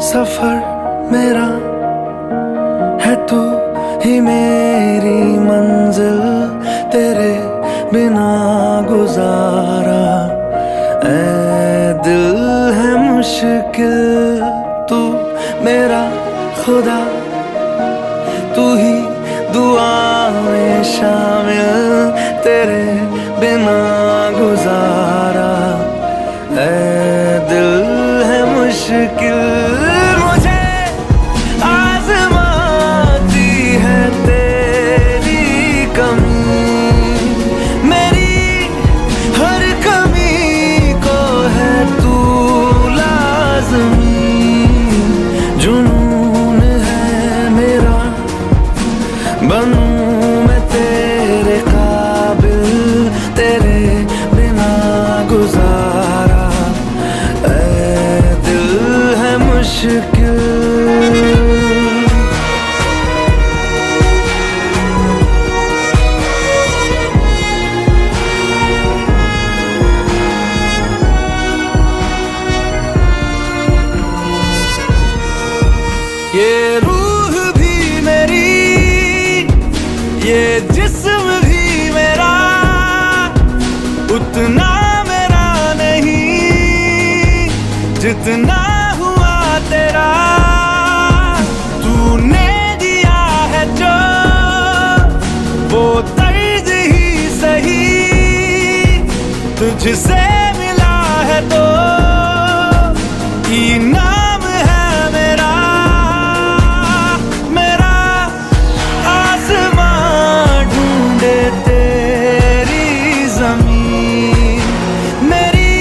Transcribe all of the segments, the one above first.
सफर मेरा है तू ही मेरी मंजिल, तेरे बिना गुजारा ऐ दिल है मुश्किल। तू मेरा खुदा, तू ही दुआ में शामिल, तेरे बिना गुजारा ऐ दिल है मुश्किल। मुझे आज़माती है तेरी कमी, मेरी हर कमी को है तू लाज़मी। जुनून है मेरा, बनूं मैं तेरे काबिल, तेरे बिना गुजारा ऐ दिल है मुश्किल। ये रूह भी मेरी, ये जिस्म भी मेरा, उतना मेरा नहीं जितना हुआ तेरा। तूने दिया है जो वो तर्ज ही सही, तुझसे मिला है तो इनाम है मेरा। मेरा आसमां ढूंढे तेरी ज़मीन, मेरी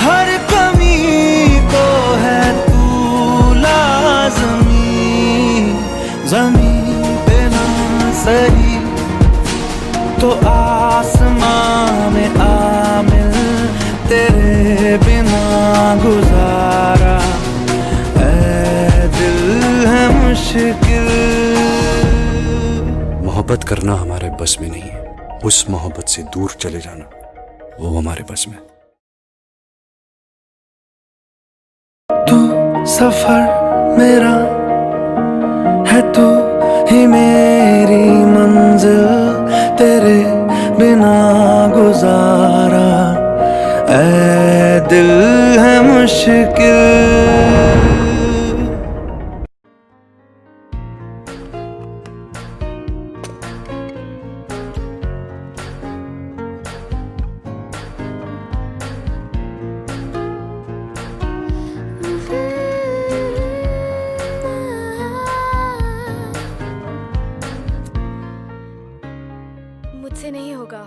हर कमी को है तू लाज़मी। ज़मीन पे ना सही तो आसमां में आमिल, तेरे बिना गुजारा ऐ दिल है मुश्किल। मोहब्बत करना हमारे बस में नहीं है, उस मोहब्बत से दूर चले जाना वो हमारे बस में। तू सफर मेरा है, तू ही मेरी मंजिल, तेरे बिना गुजारा ऐ दिल है मुश्किल। मुझसे नहीं होगा।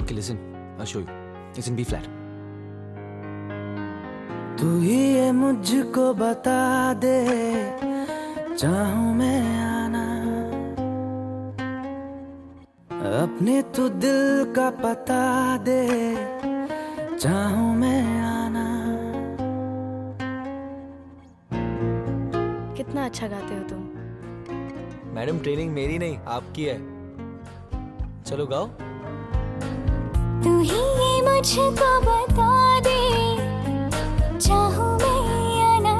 Okay, listen, I'll show you. It's in B flat. तू ही ये मुझको बता दे, चाहूं मैं आना, अपने तू दिल का पता दे, चाहूं मैं आना। कितना अच्छा गाते हो तुम। मैडम ट्रेनिंग मेरी नहीं आपकी है, चलो गाओ। तू ही ये मुझको बता दे, चाहूं मैं आना,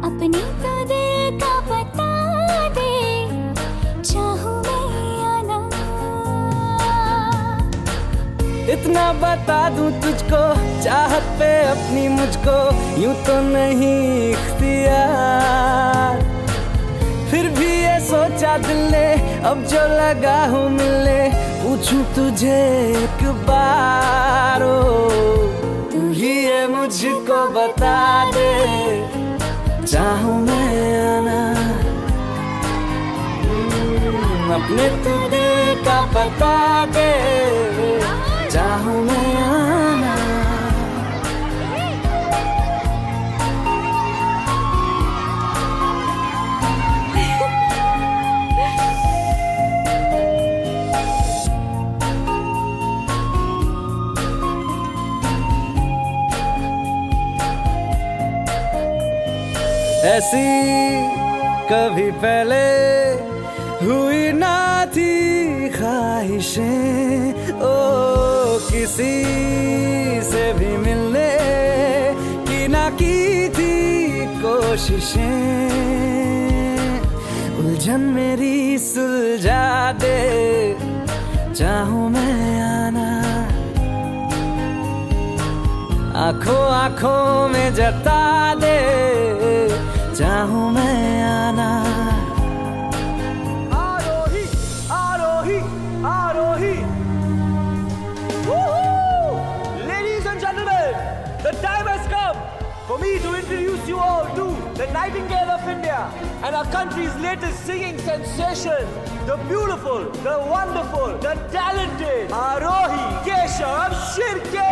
अपनी तो दिल का बता दे, चाहूं मैं आना। इतना बता दूं तुझको, चाहत पे अपनी मुझको यूं तो नहीं इख्तियार, फिर भी ये सोचा दिल ने अब जो लगा हूँ मिलने, पूछूं तुझे एक बार तू ही ये मुझको बता दे, चाहूं मैं आना, अपने तू दिल का बता दे, चाहूं मैं आना। ऐसी कभी पहले हुई ना थी ख्वाहिशें, ओ किसी से भी मिलने कोशिशें उलझन मेरी सुलझा दे, चाहूं मैं आना आंखों आंखों में जता दे, चाहूं मैं आना। आरोही आरोही आरोही। Ladies and gentlemen, the time has come for me to introduce you all to the Nightingale of India and our country's latest singing sensation, the beautiful, the wonderful, the talented Arohi Keshav Shirke.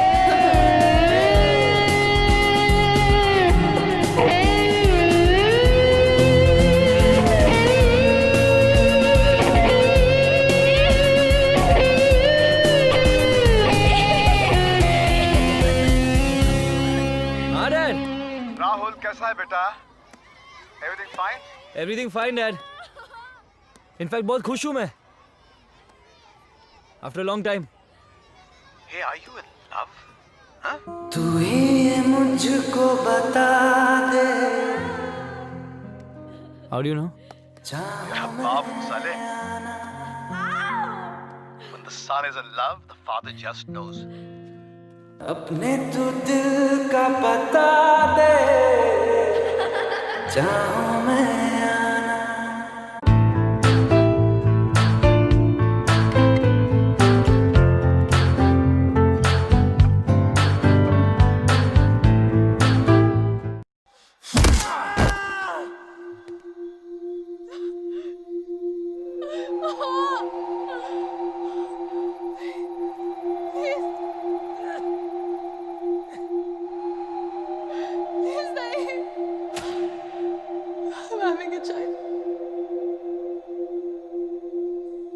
Rahul कैसा है बेटा? Everything fine? Everything fine, Dad. In fact, बहुत खुश हूँ मैं. After a long time. Hey, are you in love? Huh? तू ही ये मुझको बता दे. How do you know? You're a babu, Saleh. When the son is in love, the father just knows. अपने तू दिल का पता दे, चाहूं मैं आना।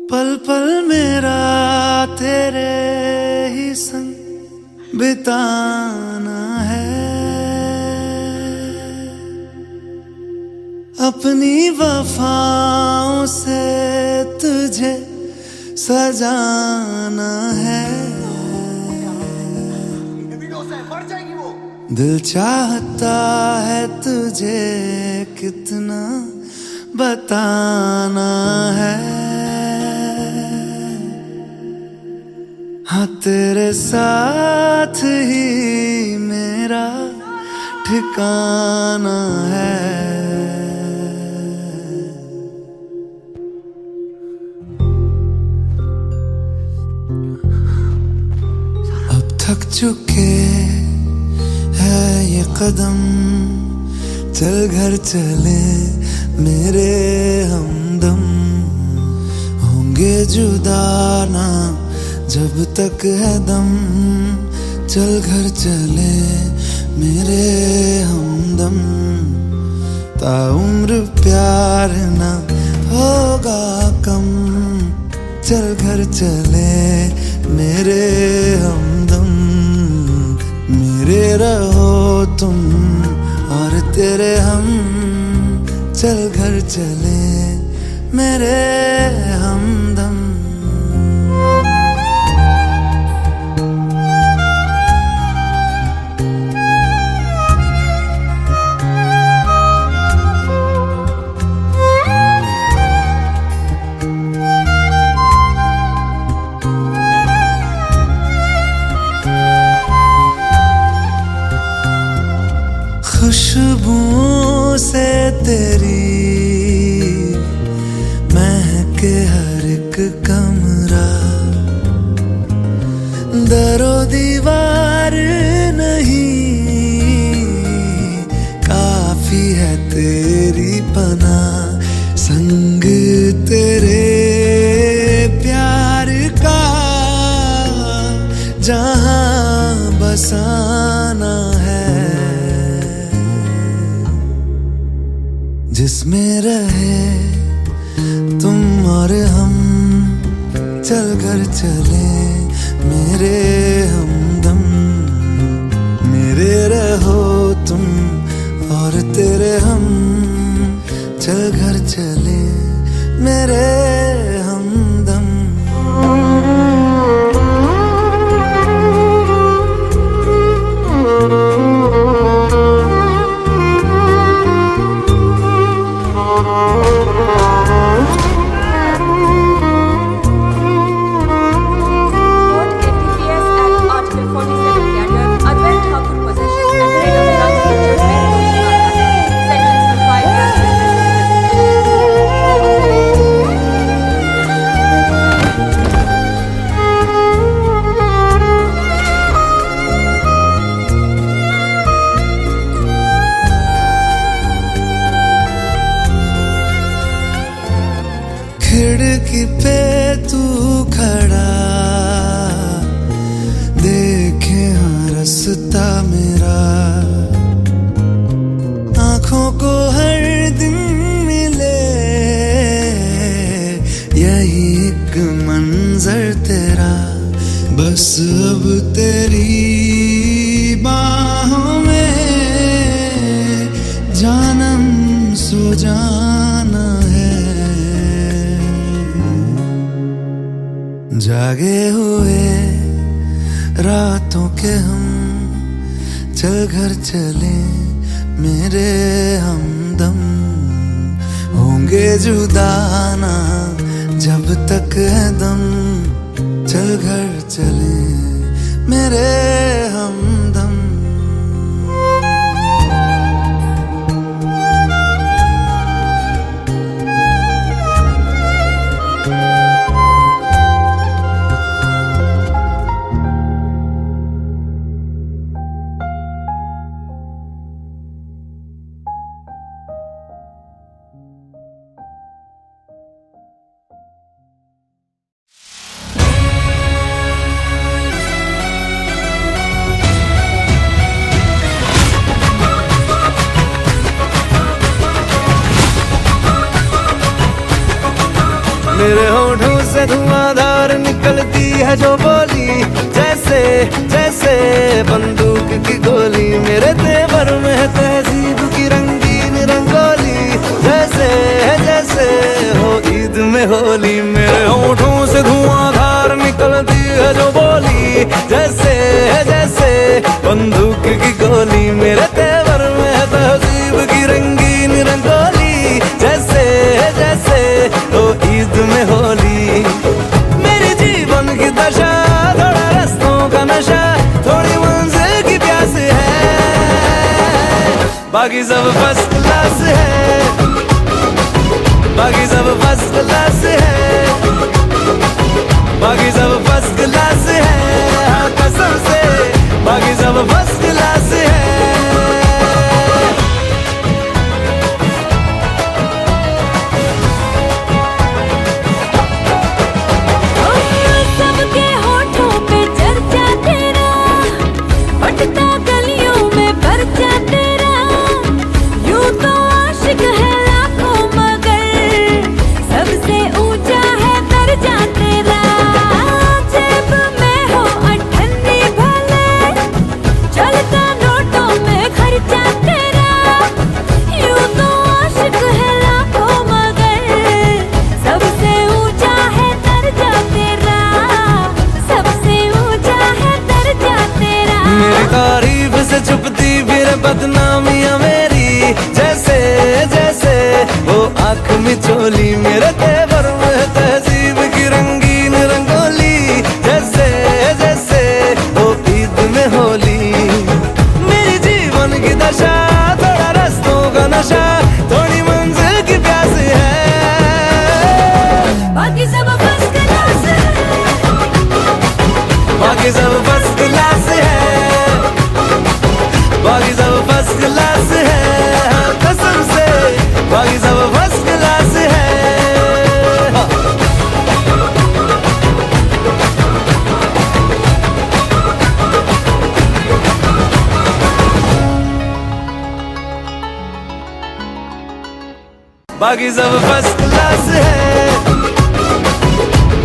पल पल मेरा तेरे ही संग बिताना है, अपनी वफाओं से तुझे सजाना है। दिल चाहता है तुझे कितना बताना है, हाँ तेरे साथ ही मेरा ठिकाना है। अब थक चुके है ये कदम, चल घर चले मेरे हमदम, होंगे जुदा ना जब तक है दम, चल घर चले मेरे हमदम, ताउम्र प्यार ना होगा कम, चल घर चले मेरे हमदम, मेरे रहो तुम और तेरे हम, चल घर चले मेरे हमदम। खुशबुओं से तेरी महके हर एक कमरा, दरो दीवार नहीं काफी है तेरी पनाह, संग तेरे प्यार का जहां बसाना है, जिसमें रहे तुम और हम, चल घर चले मेरे हमदम, मेरे रहो तुम और तेरे हम, चल घर चले मेरे हमदम। पे तू खड़ा देखे हाँ रास्ता मेरा, आंखों को हर दिन मिले यही एक मंजर तेरा, बस अब तेरी बाहों में जानम सो जाना है। जागे हुए रातों के हम चल घर चले मेरे हमदम, होंगे जुदा ना जब तक है दम, चल घर चले मेरे हमदम। मेरे होठों से धुआंधार निकलती है जो बोली, जैसे जैसे बंदूक की गोली, मेरे तेवर में है तहजीब की रंगीन रंगोली, जैसे जैसे हो ईद में होली। मेरे होठों से धुआंधार निकलती है जो बोली, जैसे जैसे बंदूक की गोली, मेरे तेवर में है तहजीब की रंगीन रंगोली, जैसे जैसे हो ईद में होली। मेरे जीवन की दशा थोड़ा रस्तों का नशा, थोड़ी मंजिल की प्यास है, बाकी सब फर्स्ट क्लास है, बाकी सब फर्स्ट क्लास है, बाकी सब फर्स्ट क्लास है, हाँ कसम से बाकी सब फर्स्ट क्लास है। तारीफ से छुपती फिर बदनामियां मेरी, जैसे जैसे वो आंख में चोली, मेरे तेवर में तहजीब की रंगीन रंगोली, जैसे जैसे वो ईद में होली। मेरी जीवन की दशा थोड़ा रस्तों का नशा, थोड़ी मंजिल की प्यास है, बाकी सब फर्स्ट क्लास है, बाकी सब फर्स्ट क्लास है, बाकी सब फर्स्ट क्लास है, हाँ कसम से बाकी सब फर्स्ट क्लास है। बाकी सब फर्स्ट क्लास है,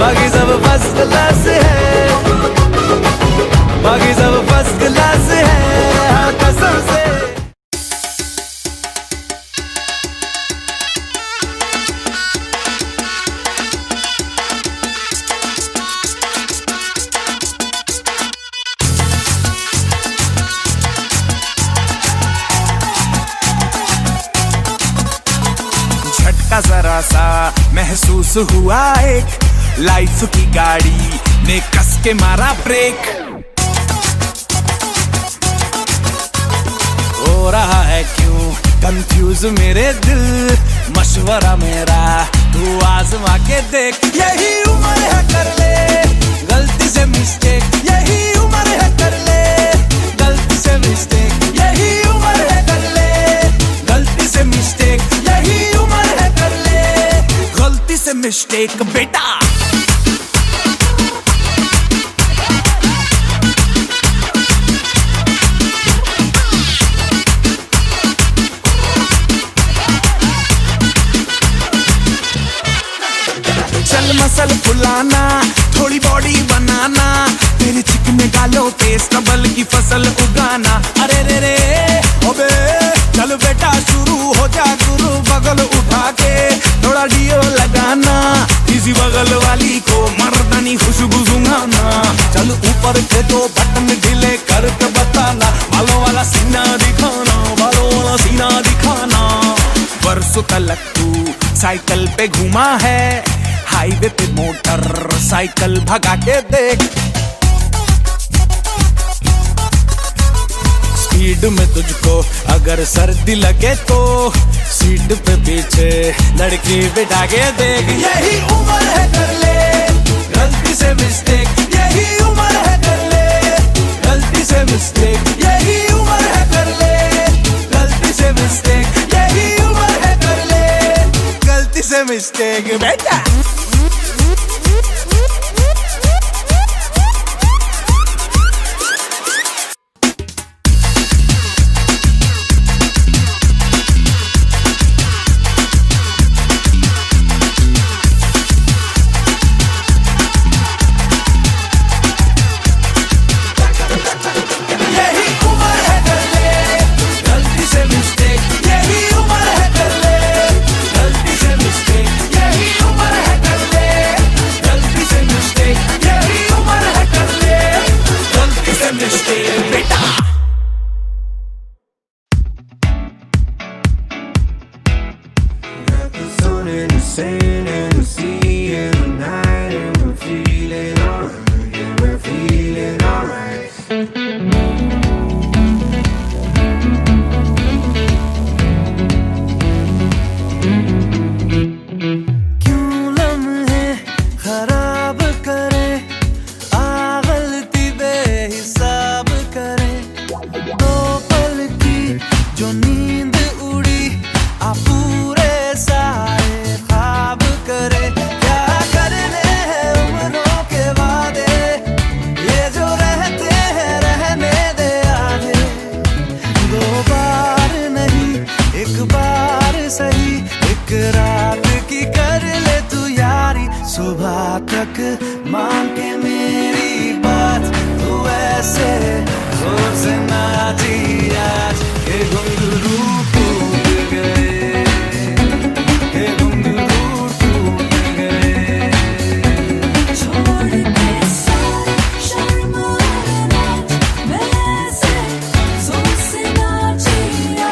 बाकी सब फर्स्ट क्लास है, बाकी सब फर्स्ट क्लास है, हाँ कसम से। झटका जरा सा महसूस हुआ, एक लाइफ की गाड़ी ने कस के मारा ब्रेक, हो रहा है क्यों कंफ्यूज मेरे दिल, मशवरा मेरा तू आजमा के देख, यही उम्र है कर ले गलती से मिस्टेक, यही उम्र है कर ले गलती से मिस्टेक, यही उम्र है कर ले गलती से मिस्टेक, यही उम्र है कर ले गलती से मिस्टेक बेटा। चल मसल फुलाना, थोड़ी बॉडी बनाना, तेरे चिकने गालों पे स्टबल की फसल उगाना। अरे रे रे ओबे चल बेटा शुरू हो जा गुरु, बगल उठा के थोड़ा डियो लगाना, किसी बगल वाली को मर्दानी खुशबू सुंघाना। चल ऊपर के दो बटन ढीले करके बताना, बालों वाला सीना दिखाना, बालों वाला सीना दिखाना। बरसों तलक तू साइकिल पे घूमा है, हाईवे पे मोटर साइकिल भगा के देख। स्पीड में तुझको अगर सर्दी लगे तो सीट पे पीछे लड़की बिठा के देख। यही उम्र है कर ले गलती से मिस्टेक, यही उम्र है कर ले गलती से मिस्टेक, यही उम्र है कर ले गलती से मिस्टेक, यही उम्र है कर ले गलती से मिस्टेक बेटा। सुबह तक मान के मेरी बात, तू ऐसे जोर से नाची आज के घुंघरू टूट गए, के घुंघरू टूट गए। छोड़ के सारे शर्म और लाज, मैं ऐसे जोर से नाची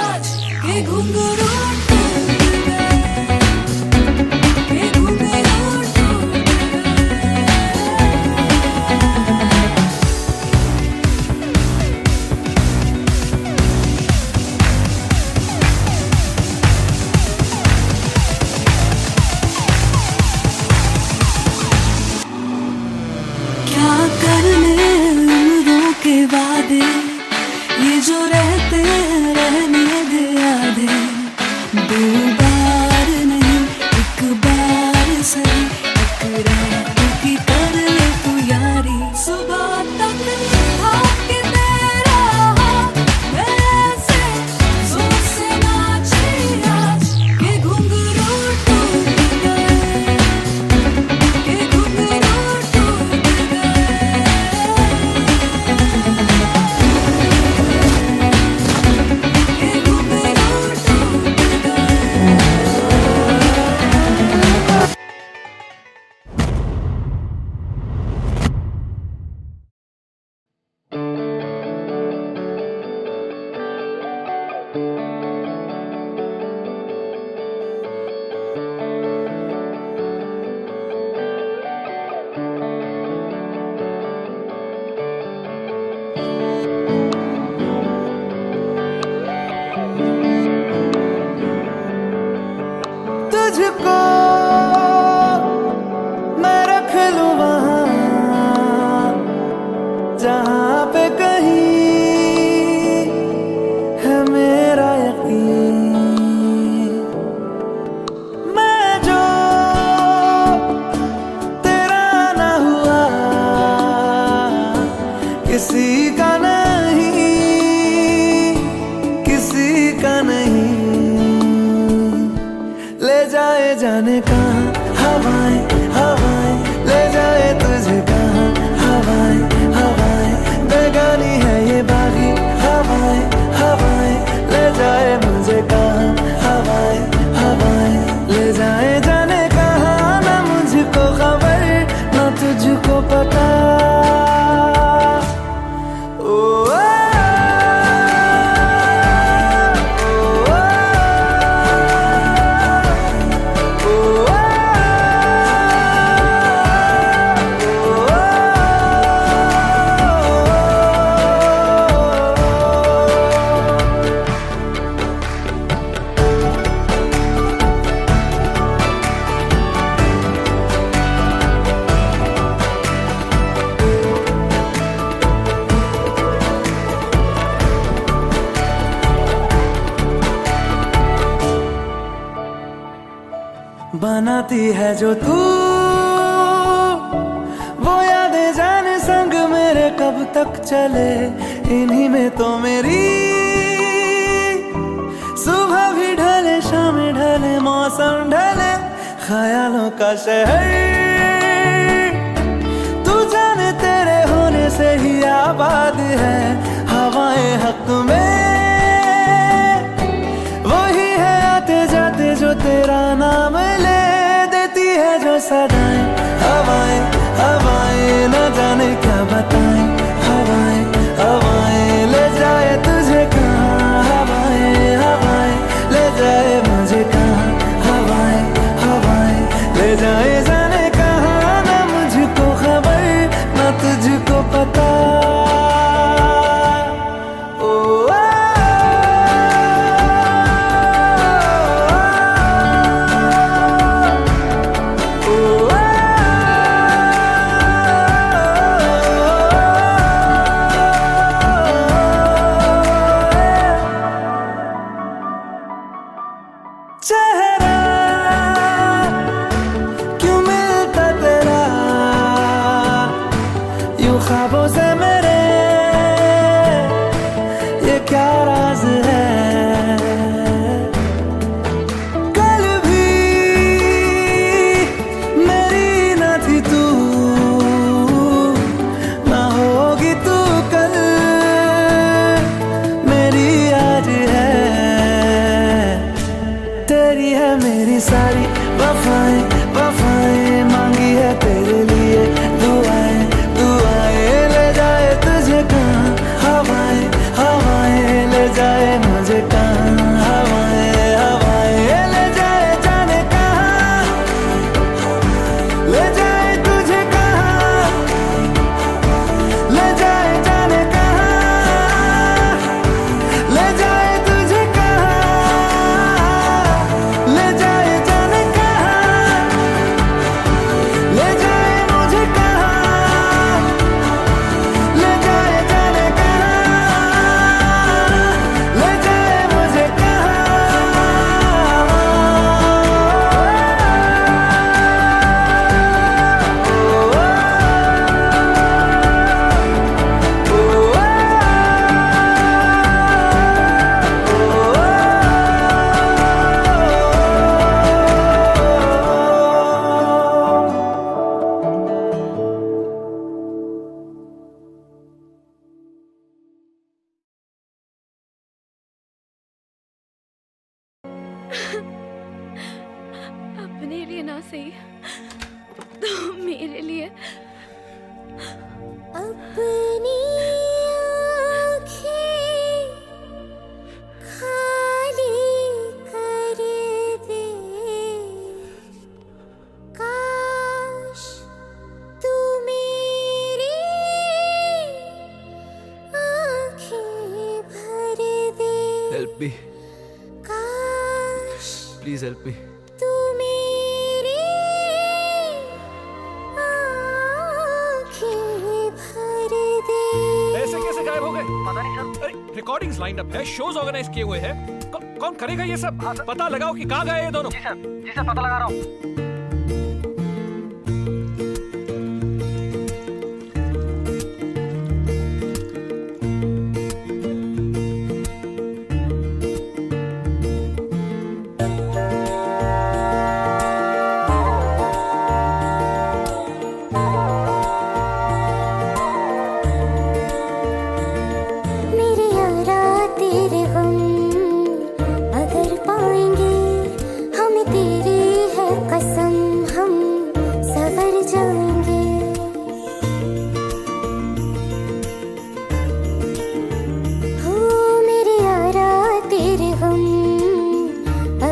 आज के घुंघरू टूट गए, के घुंघरू वादे ये जो रहते रहने दे आधे, दो बार नहीं एक बार सही, एक रात की कर ले तू यारी। सुबह तक भाग तेरा हाथ, मैं ऐसे जोर से नाची आज के घुंघरू टूट गए, के घुंघरू टूट गए। तुझको मैं रख लूं वहां जहां पे कहीं है मेरा यकीन। मैं जो जाने कहाँ हवाएं हवाएं ले जाए तुझे कहाँ हवाएं हवाएं बेगानी है ये बागी हवाएं हवाएं ले जाए मुझे कहाँ हवाएं हवाएं ले जाए जाने कहाँ ना मुझको खबर ना तुझको पता बनाती है जो तू वो यादें जाने संग मेरे कब तक चले इन्हीं में तो मेरी सुबह भी ढले शाम ढले मौसम ढले ख्यालों का शहर तू जाने तेरे होने से ही आबाद है हवाएं हक में वही है आते जाते जो तेरा नाम ले देती है जो सदाएं हवाएं हवाएं न जाने क्या बताएं हवाएं हवाएं ले जाए तुझे कहाँ हवाएं हवाएं ले जाए मुझे कहाँ हवाएं हवाएं ले जाए जाने कहाँ ना मुझको खबर ना तुझको पता चेहरा क्यों मिलता तेरा यूं ख्वाबों से मेरे ये क्या राज है कल भी मेरी न थी तू ना होगी तू कल मेरी आज है तेरी है मेरी सारी वफाएं वफाएं मांगी है तेरे लिए दुआएं दुआएं ले जाए तुझे कहाँ हवाएं हवाएं ले जाए मुझे कहाँ हवाएं हवाएं ले जाए जाने कहाँ ले जाए तुझे कहाँ ले जाए जाने कहाँ ले जाए तुझे कहाँ ले जाए जाने कहाँ ले जाए मुझे कहाँ ले जाए जाने कहाँ ले जाए मुझे अपने लिए ना सही तो मेरे लिए अपनी आँखें खाली कर दे काश तू मेरी आँखें भर दे हेल्प मी काश प्लीज हेल्प मी तू मेरी आँखें भर दे ऐसे कैसे गायब हो गए? पता नहीं सर। रिकॉर्डिंग्स लाइन अप है, शोज ऑर्गेनाइज किए हुए हैं। कौन करेगा ये सब? पता लगाओ कि कहाँ गए ये दोनों। जी सर पता लगा रहा हूँ।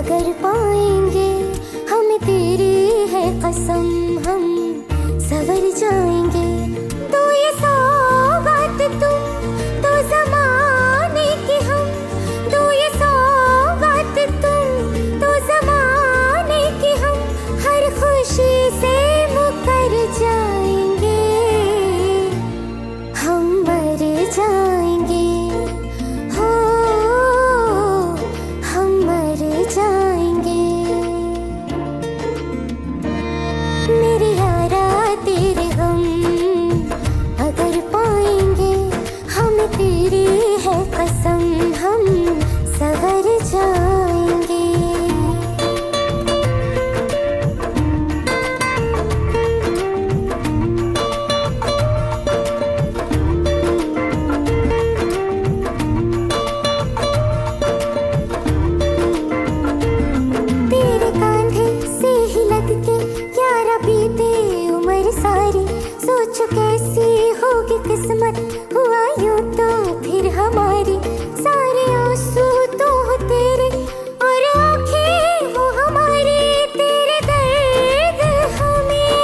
अगर पाएंगे हमें तेरी है कसम, हम सवर जाएंगे। तो ये सौगात तुम तो जमाने की हम, तो ये सौगात तुम तो जमाने की हम, हर खुशी से मुकर जाएंगे, हम मर जाएंगे, हो हम मर जाएंगे। मेरे यारा तेरे गम अगर पाएंगे, हम तेरी है कसम, हम सवर जाएंगे। तेरे कांधे से ही लग के यारा बीते उम्र सारी, सोचो कैसी होगी किस्मत, हुआ यूं तो फिर हमारी। सारे आंसू तो हो तेरे और आंखें वो हमारी, तेरे दर्द हमें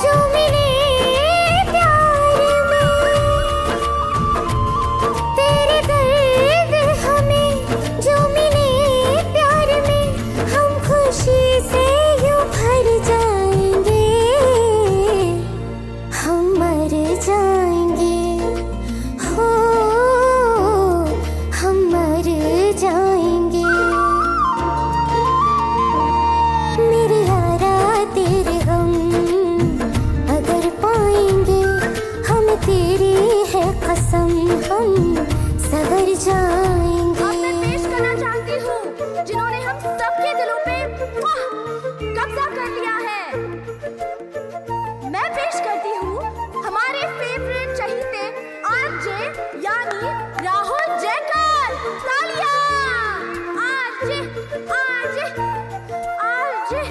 जो मिले प्यार में, तेरे दर्द हमें जो मिले प्यार में, हम खुशी से यूं भर जाएंगे, हम मर जाएंगे, हो हम मर जाएंगे। मेरे यारा तेरे गम अगर पाएंगे, हम तेरी है कसम, हम सवर जाएंगे। अब मैं पेश करना चाहती हूँ जिन्होंने हम सबके दिलों पे कब्जा कर लिया है। मैं पेश करती हूँ हमारे फेवरेट चहीते आरजे यानी राहुल जयकर। तालियां! RJ RJ RJ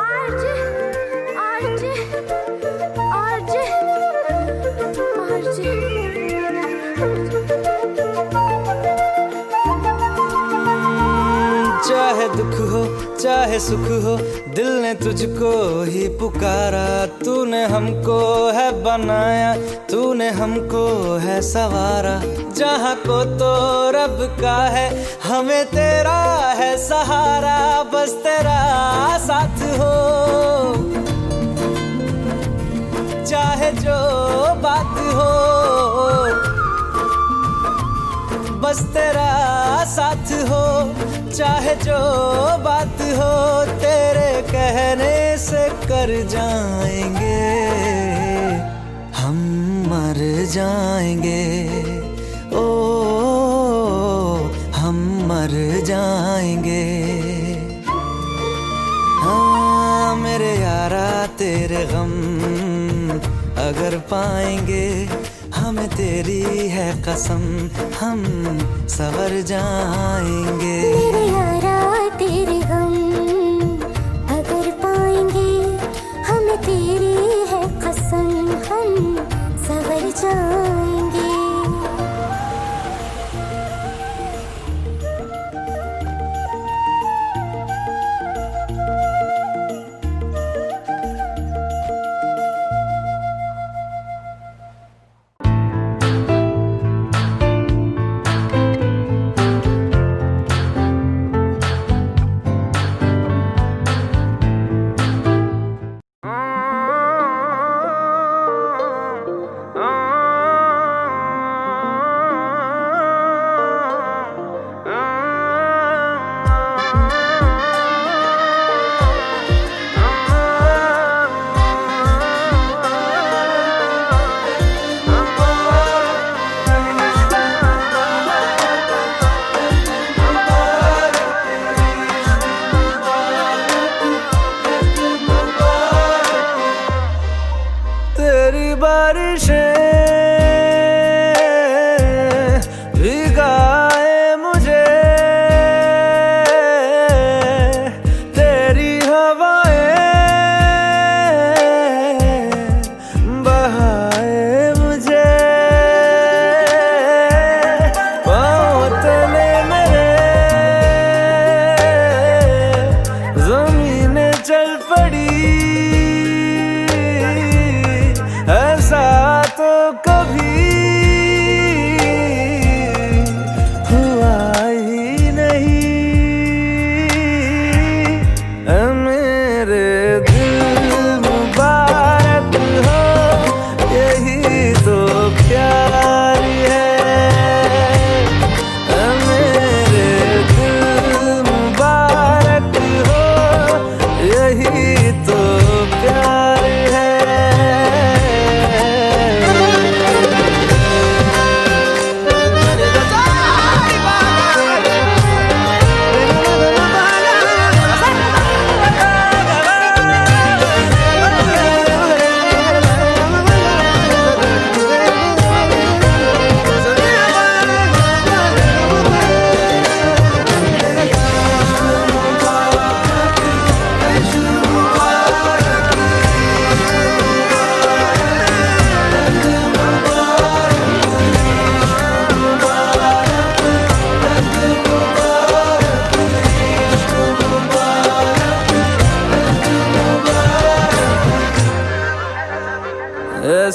RJ RJ RJ RJ. चाहे दुख हो चाहे सुख हो, दिल ने तुझको ही पुकारा। तूने हमको है बनाया, तूने हमको है सवारा। जहाँ को तो रब का है, हमें तेरा है सहारा। बस तेरा साथ हो, चाहे जो बात हो, बस तेरा साथ हो, चाहे जो बात हो। तेरे कहने से कर जाएंगे, हम मर जाएंगे, ओ हम मर जाएंगे। हाँ मेरे यारा तेरे गम अगर पाएंगे, हमें तेरी है कसम, हम सवर जाएंगे। मेरे यारा तेरे गम अगर पाएंगे, हमें तेरी है कसम, हम सवर जाएंगे।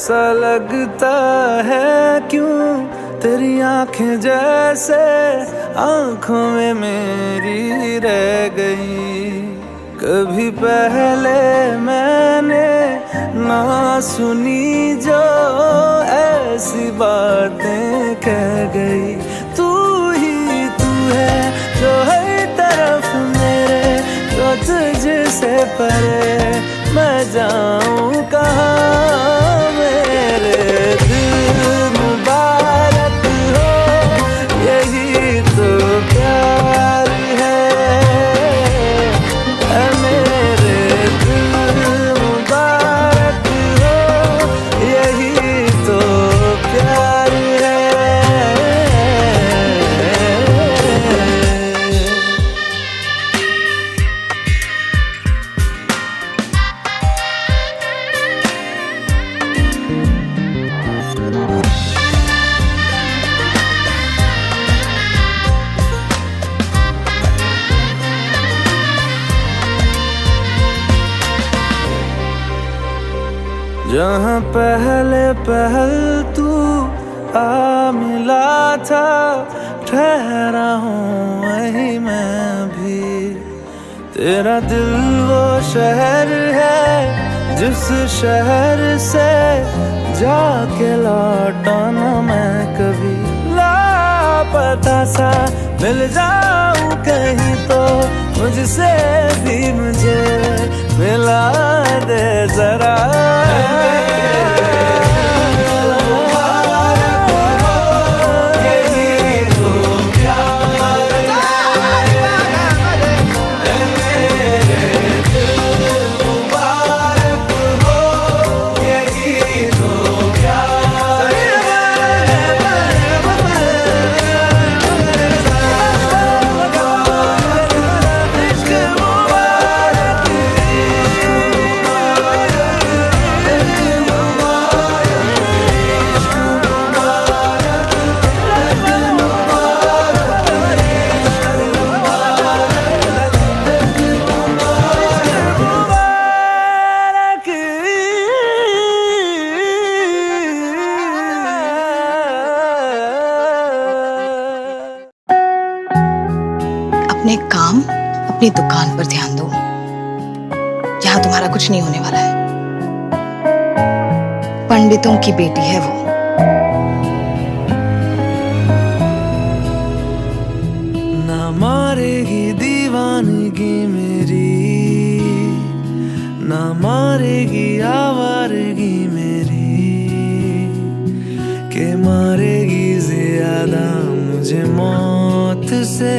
ऐसा लगता है क्यों तेरी आंखें जैसे आंखों में मेरी रह गई। कभी पहले मैंने ना सुनी जो ऐसी बातें कह गई। तू ही तू है जो हर तरफ मेरे, तो तुझसे परे मैं जाऊं कहाँ। मेरे दिल मुबारक हो, यही तो प्यार है। मेरे दिल मुबारक हो, यही तो प्यार है। जहाँ पहले पहल तू आ मिला था, ठहरा हूँ वहीं मैं भी। तेरा दिल वो शहर है जिस शहर से जाके लौटा ना मैं कभी। लापता सा मिल जाऊं कहीं तो मुझसे भी मुझे मिला दे जरा। अपने काम अपनी दुकान पर ध्यान दो, यहाँ तुम्हारा कुछ नहीं होने वाला है। पंडितों की बेटी है वो। ना मारेगी दीवानगी मेरी, ना मारेगी आवारगी मेरी, के मारेगी ज्यादा मुझे मौत से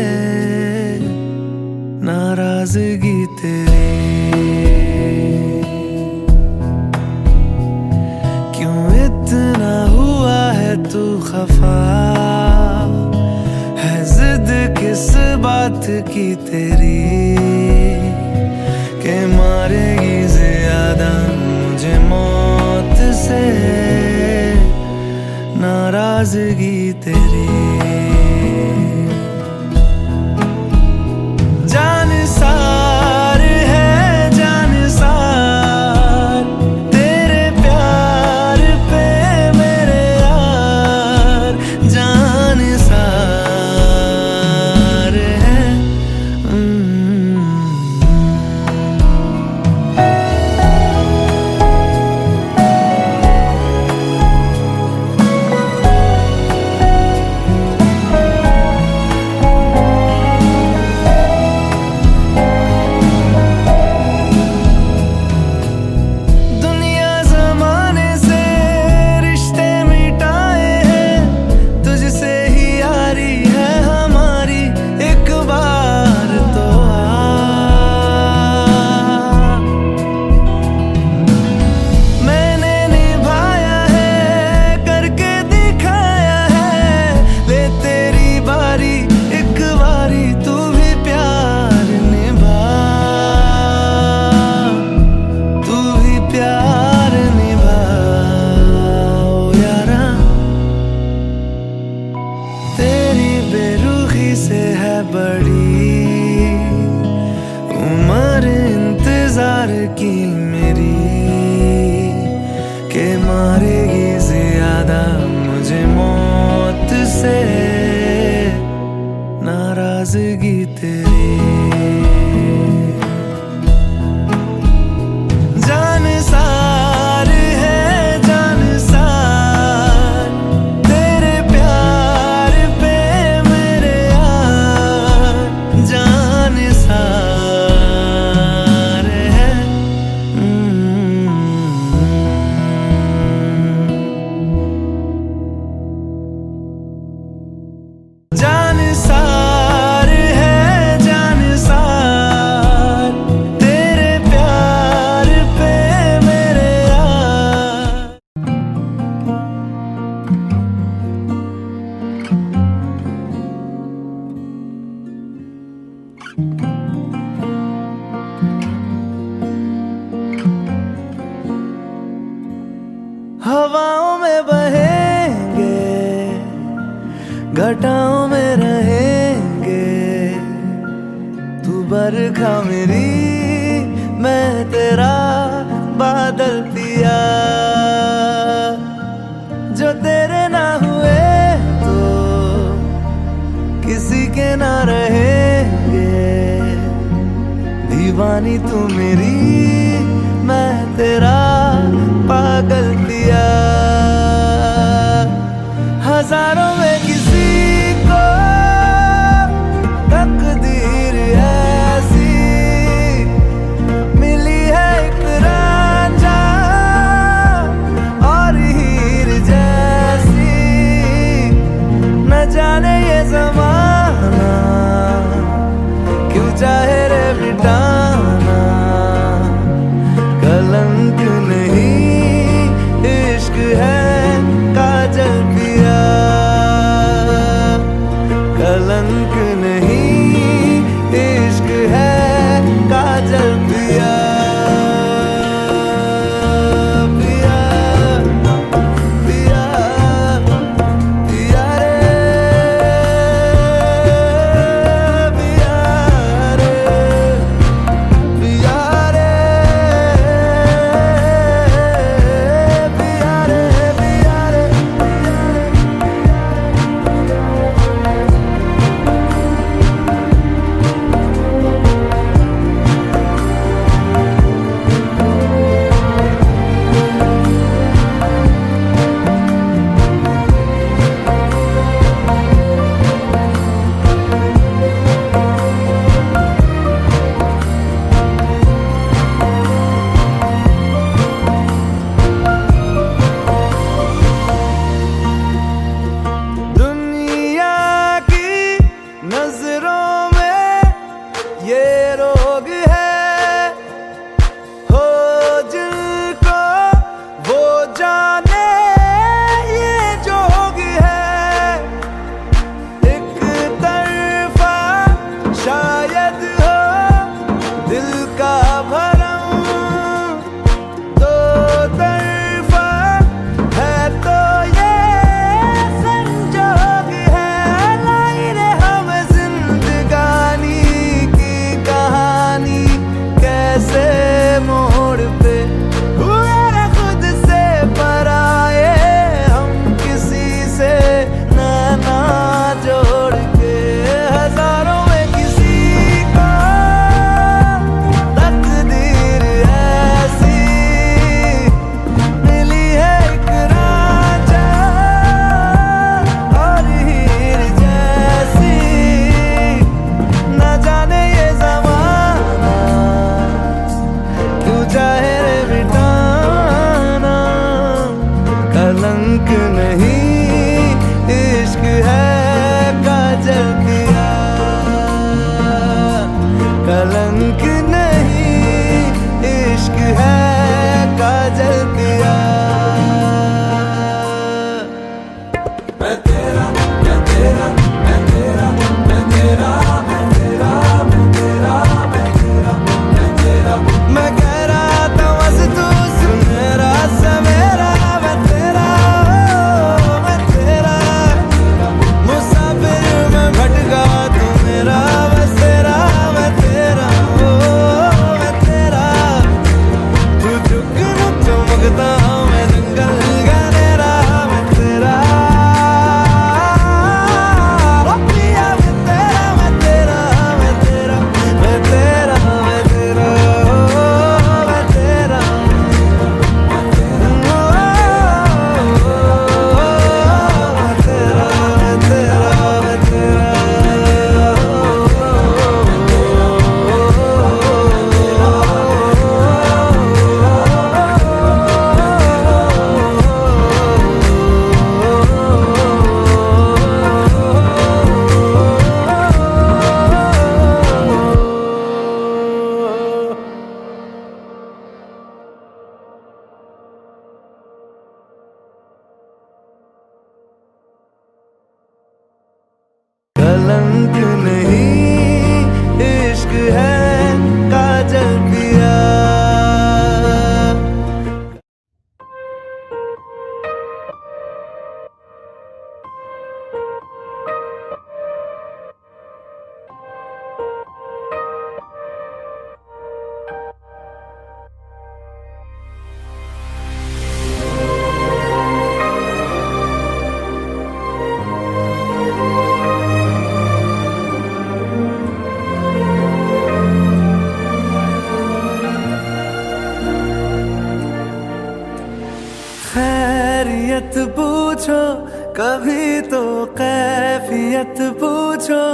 नाराजगी तेरी। क्यों इतना हुआ है तू खफा, है जिद किस बात की तेरी, के मारेगी ज्यादा मुझे मौत से नाराजगी तेरी। जानसार है जानसार तेरे प्यार पे मेरे यार, जानसार है। तेरे जान सार है जान सार तेरे प्यार पे मेरे यार जान सार है जान सार है जान सार तेरे प्यार पे मेरे यार हवाओं में बहेंगे घटाओं में रहेंगे तू बरखा मेरी मैं तेरा बादल पिया जो तेरे ना हुए तो किसी के ना रहेंगे दीवानी तू मेरी मैं तेरा पागल पिया हजारों में किसी को तकदीर ऐसी मिली है एक रांझा और हीर जैसी न जाने ये ज़माना क्यों चाहे रे मिटाना कलंक नहीं इश्क है काजल पिया कलंक नहीं इश्क है काजल पिया पिया पिया पिया रे पिया रे कभी तो कैफियत पूछो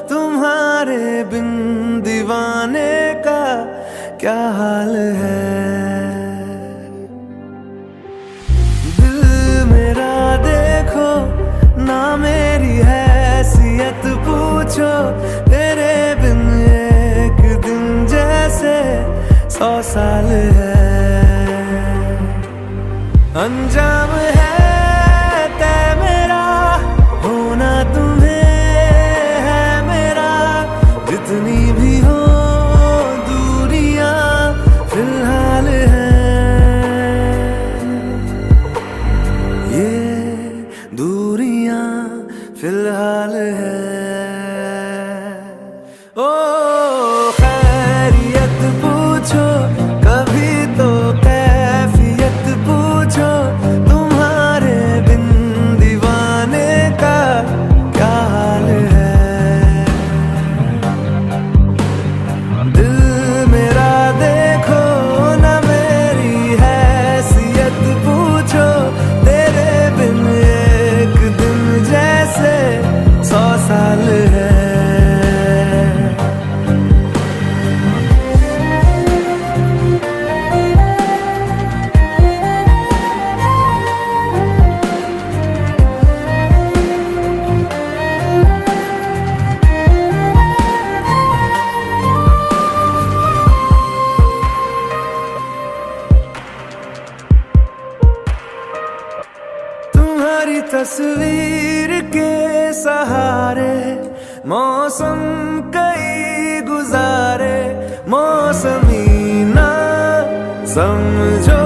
तुम्हारे बिन दीवाने का क्या हाल है। दिल मेरा देखो ना मेरी हैसियत पूछो, तेरे बिन एक दिन जैसे 100 साल है। अंजाम है तय मेरा, होना तुम्हें है मेरा, जितनी भी हो दूरियां फिलहाल है। ये दूरियां फिलहाल है। ओ खैरियत पूछो कभी तो कैफियत पूछो, तुम्हारे बिन दीवाने का क्या हाल है। दिल मेरा देखो ना मेरी हैसियत पूछो, तेरे बिन एक दिन जैसे 100 साल है। तुम्हारी तस्वीर के सहारे मौसम कई गुजारे, मौसमी ना समझो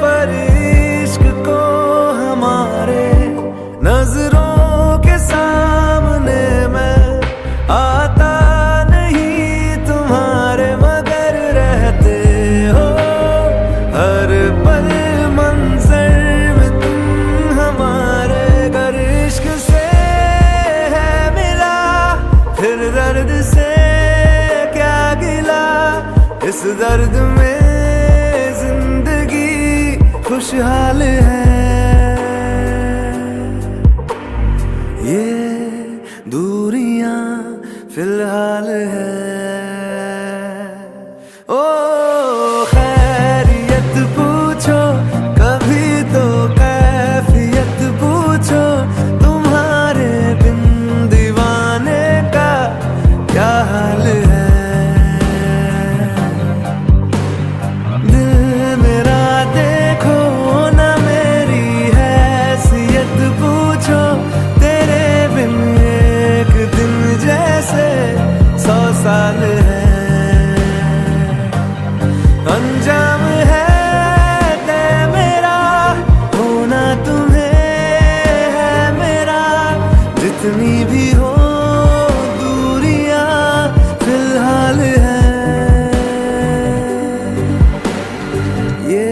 पर इश्क को हमारे, नजरों के सामने मैं आता नहीं तुम्हारे, मगर रहते हो हर पल मंजर में तुम हमारे। गर इश्क से है मिला फिर दर्द से क्या गिला, इस दर्द में जिंदगी खुशहाल है। ये दूरियां फिलहाल है। ओ खैरियत पूछो कभी तो कैफियत पूछो, तुम्हारे बिन दीवाने का क्या हाल है। दिल मेरा देखो ना मेरी हैसियत पूछो, तेरे बिन एक दिन जैसे 100 साल है। अंजाम है तय मेरा, होना तुम्हें है मेरा, जितनी भी हो दूरियां फिलहाल है। ये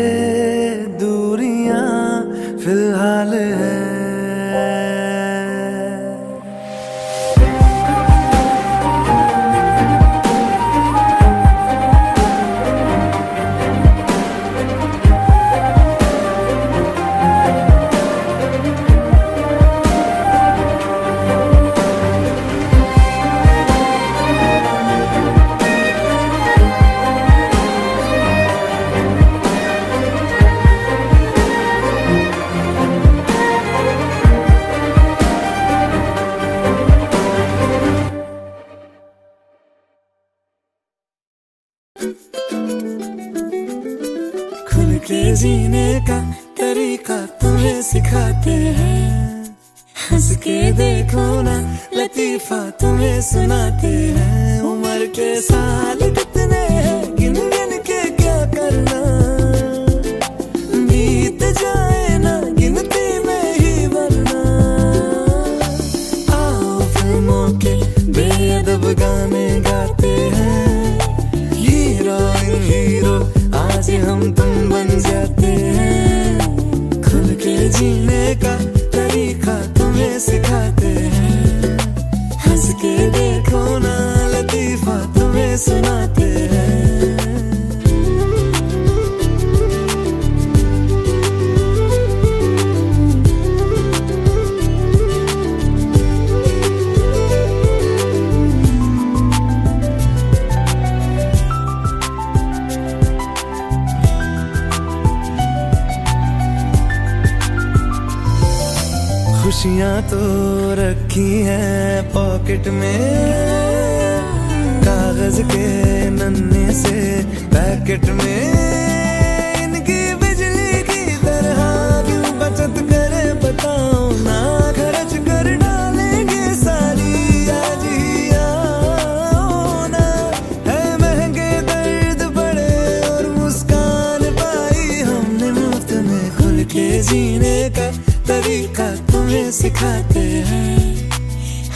दूरियां फिलहाल है। खुल के जीने का तरीका तुम्हें सिखाते हैं, हंस के देखो ना लतीफा तुम्हें सुनाते हैं। उम्र के साल कितने हैं गिन गिन के क्या करना, बीत जाए ना गिनती में ही वरना। आओ फिल्मों के बेअदब गाने गाते हैं, हीरोइन हीरो आज हम तुम बन जाते हैं। खुल के जीने का तरीका तुम्हें सिखाते हैं, हंस के देखो ना लतीफा तुम्हें सुनाते हैं। खुशियां तो रखी हैं पॉकेट में, कागज के नन्हे से पैकेट में। इनकी बिजली की तरह क्यों बचत करे बताओ ना, खर्च कर डालेंगे सारी आज ही आओ ना। है महंगे दर्द बड़े और मुस्कान पाई हमने मुफ्त में, खुल के जीने का तरीका तुम्हें सिखाते हैं।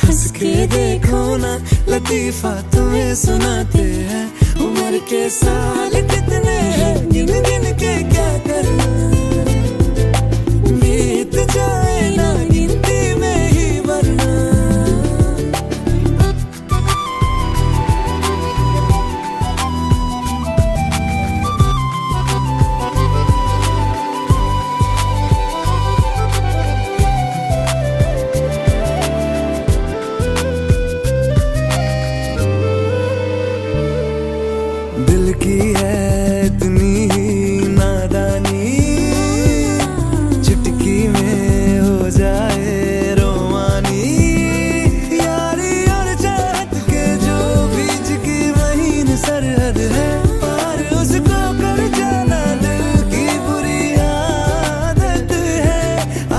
हंस के देखो ना लतीफा तुम्हें सुनाते हैं। उम्र के साल कितने हैं गिन गिन के क्या करना, बीत जाए ना गिनती में ही वरना। दिल की है इतनी ही नादानी, चुटकी में हो जाए रोमानी। यारी और चाहत के जो बीच की महीन सरहद है, पार उसको कर जाना दिल की बुरी आदत है।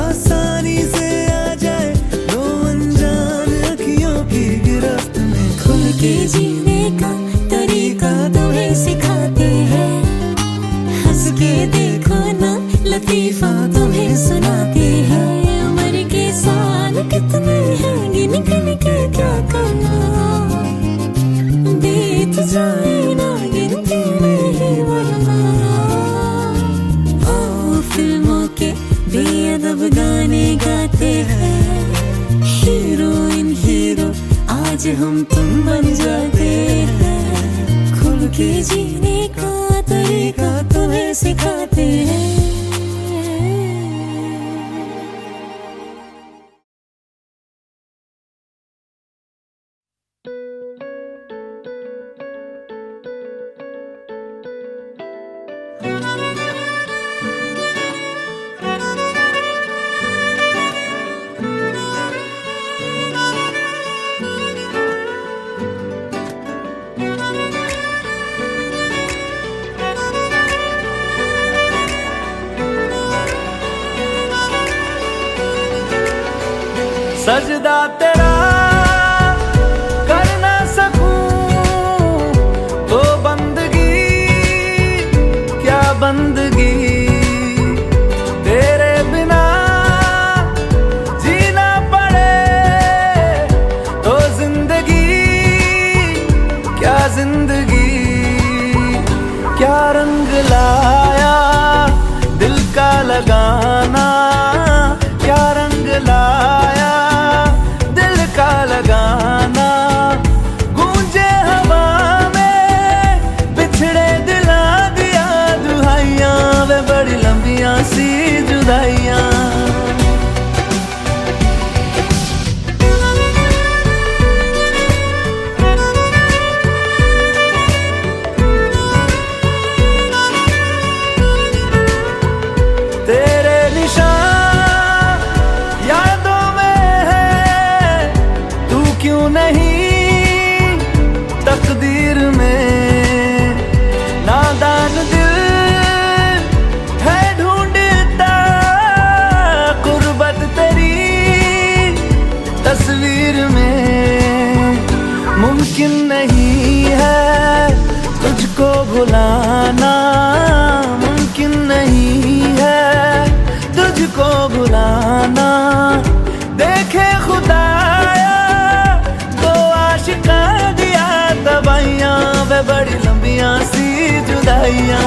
आसानी से आ जाए दो अनजान अखियों की गिरफ्त में, खुल के जीने का तरीका तुम्हें सिखाते हैं। हंस के देखो ना लतीफा तुम्हें सुनाते हैं। उम्र के साल कितने हैं गिन गिन के क्या करना, बीत जाए ना गिनती में ही वरना। आओ फिल्मों के बेअदब गाने गाते हैं, हीरोइन हीरो आज हम तुम बन जाते हैं। खुल के जीने का तरीका तुम्हें सिखाते हैं। सजदा तेरा कर ना सकूं तो बंदगी क्या बंदगी, तेरे बिना जीना पड़े तो जिंदगी क्या जिंदगी। क्या रंग लाया दिल का लगाना, क्या रंग लाया का लगाना। गूंजे हवा में बिछड़े दिला दिया दुहाइयां, वे बड़ी लंबियां सी जुदाइयां। तेरे निशान यादों में है, तू क्यों नहीं तकदीर में। नादान दिल है ढूंढता कुर्बत तेरी तस्वीर में। मुमकिन नहीं है तुझको भुलाना, मुमकिन नहीं है तुझको भुलाना। देखे खुदाया तो आशिका दिया तबाइयां, वे बड़ी लंबियां सी जुदाइयां।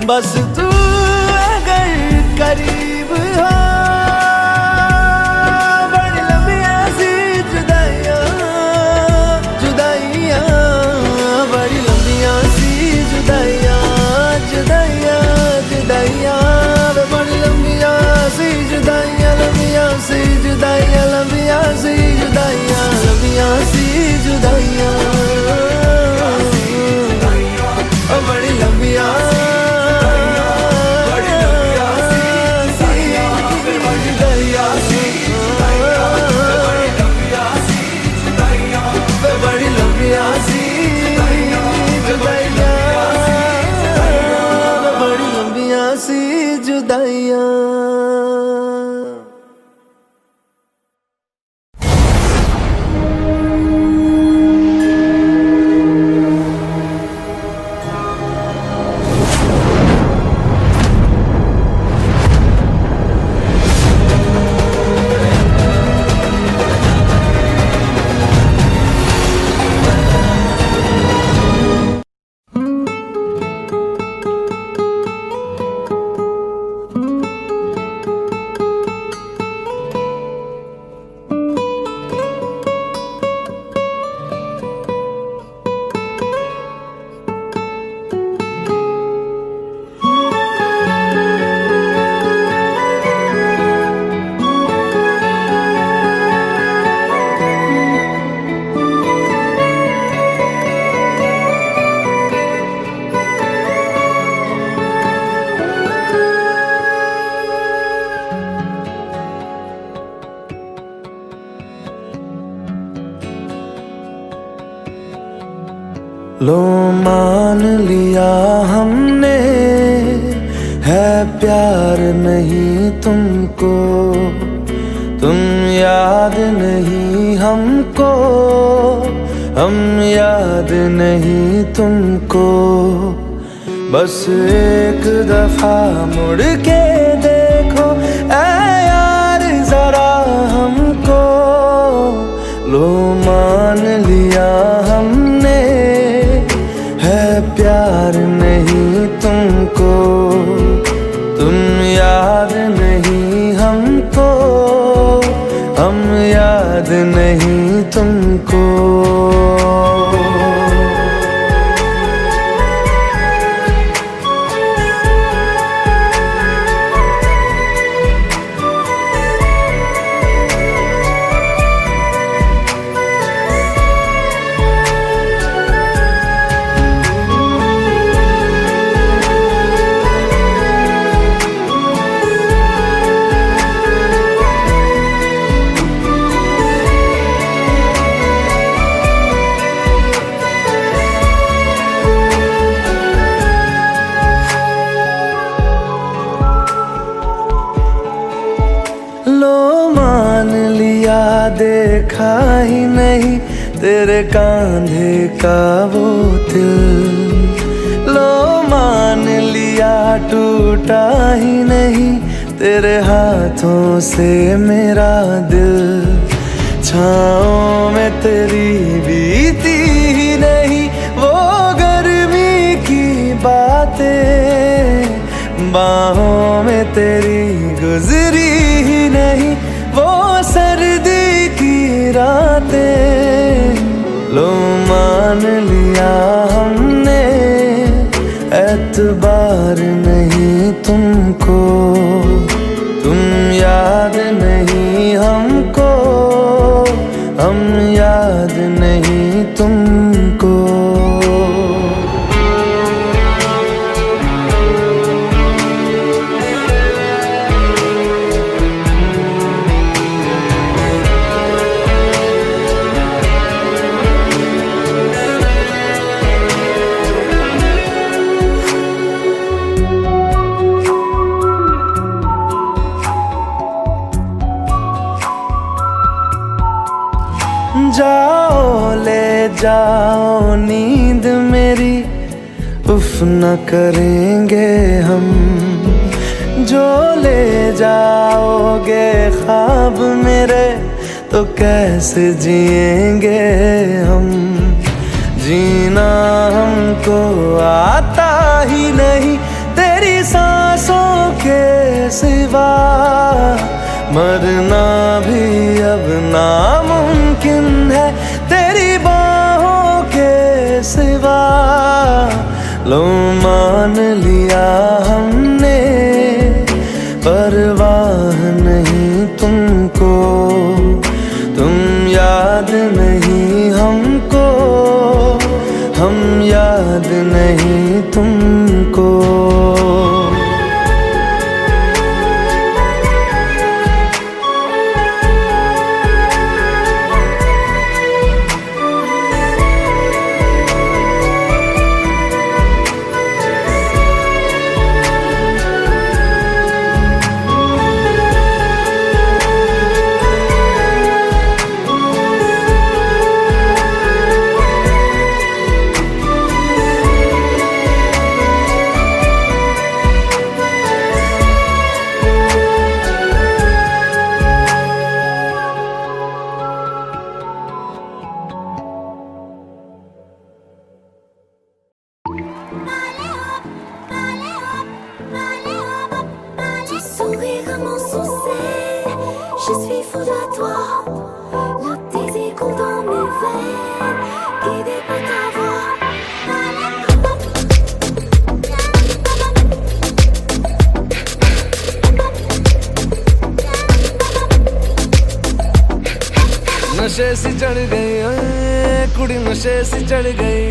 बस तू अगर करीब हो, बड़ी लंबियां सी जुदाइयां, जुदाइयां, बड़ी लंबियां सी जुदाइयां, जुदाइयां, जुदाइयां, बड़ी लंबियां सी जुदाइयां, लंबियां सी जुदाइयां, लंबियां सी जुदाइयां, लंबियां सी जुदाइयां, बड़ी लंबियां, बड़ी लंबियां सी जुदाइयां, बड़ी लंबियां सी जुदाइयां। लो मान लिया हमने है प्यार नहीं तुमको, तुम याद नहीं हमको, हम याद नहीं तुमको, बस एक दफा मुड़ के देखो ऐ यार जरा हमको। लो मान लिया हमने है प्यार नहीं तुमको, तुम याद नहीं हमको, हम याद नहीं तुमको। देखा ही नहीं तेरे कांधे का वो दिल, लो मान लिया टूटा ही नहीं तेरे हाथों से मेरा दिल। छाँव में तेरी बीती ही नहीं वो गर्मी की बातें, बाहों में तेरी गुजरी ही नहीं वो सर्दी की रातें। लो मान लिया हमने एतबार नहीं तुमको, तुम याद नहीं हमको, हम याद नहीं तुमको। जाओ ले जाओ नींद मेरी, उफ न करेंगे हम, जो ले जाओगे ख्वाब मेरे तो कैसे जिएंगे हम। जीना हमको आता ही नहीं तेरी सिवा मरना भी अब नामुमकिन है, तेरी बाहों के सिवा। लो मान लिया हमने, परवाह नहीं तुमको, तुम याद नहीं हमको, हम याद नहीं तुमको। Je suis folle à toi, le désir coule dans mes veines, guidé par ta voix. नशे सी चढ़ गई ओए कुड़ी, नशे सी चढ़ गई,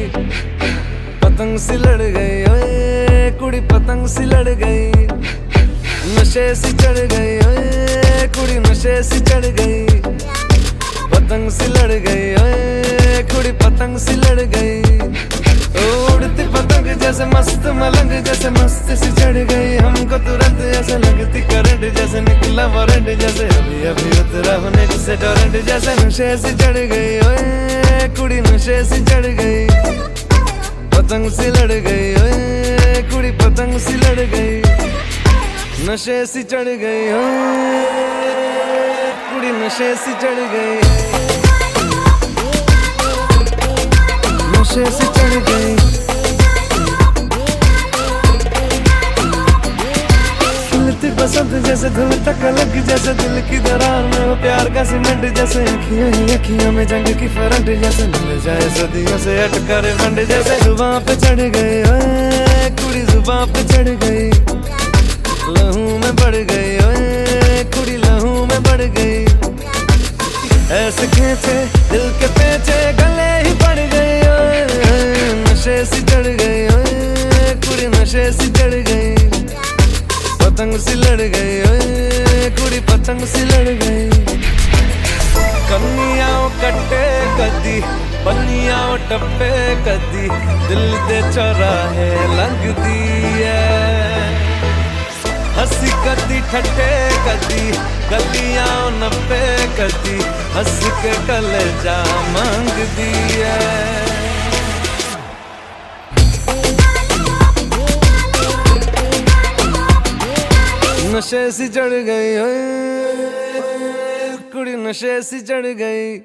पतंग सी लड़ गई ओए कुड़ी, पतंग सी लड़ गई। नशे सी चढ़ गई ओए कुड़ी, नशे सी चढ़ गई, पतंग सी लड़ गई ओए कुड़ी, पतंग सी लड़ गई। उड़ती पतंग जैसे मस्त मलंग, जैसे मस्त सी चढ़ गई हमको तुरंत, ऐसे लगती करंट, जैसे निकला वारंट, जैसे अभी अभी उतरा होने से टोरेंट। जैसे नशे सी चढ़ गई ओए कुड़ी, नशे सी चढ़ गई, पतंग सी लड़ गई ओए कुड़ी, पतंग सी लड़ गई। नशे सी चढ़ गई ओए कुड़ी, नशे सी चढ़ गई, नशे सी चढ़ गई। खिलती बसंत जैसे धुल तक अलग, जैसे दिल की दरार में वो प्यार का सीमेंट, जैसे अखियों ही अखियों में जंग की फरंट, जैसे मिल जाए सदियों से अटका रे फंड। जैसे जुबां पे चढ़ गई ओए कुड़ी, जुबां पे चढ़ गई, लहू में बढ़ गई ओए कुड़ी, लहू में बढ़ गई। ऐसे खींचे दिल के पेचे, गले ही पड़ गई ओए, नशे सी चढ़ गई ओए कुड़ी, नशे सी चढ़ गई, पतंग सी लड़ गई ओए कुड़ी, पतंग सी लड़ गई। कन्नियाओ कट्टे कदी, बन्नियाओ टप्पे कदी, दिल दे चौराहे लंघदी है। हंसी कदी ठट्टे कदी, गलियां नप्पे कदी, हंस के कलेजा मांगदी है। नशे सी चढ़ गई ओए कुड़ी, नशे सी चढ़ गई।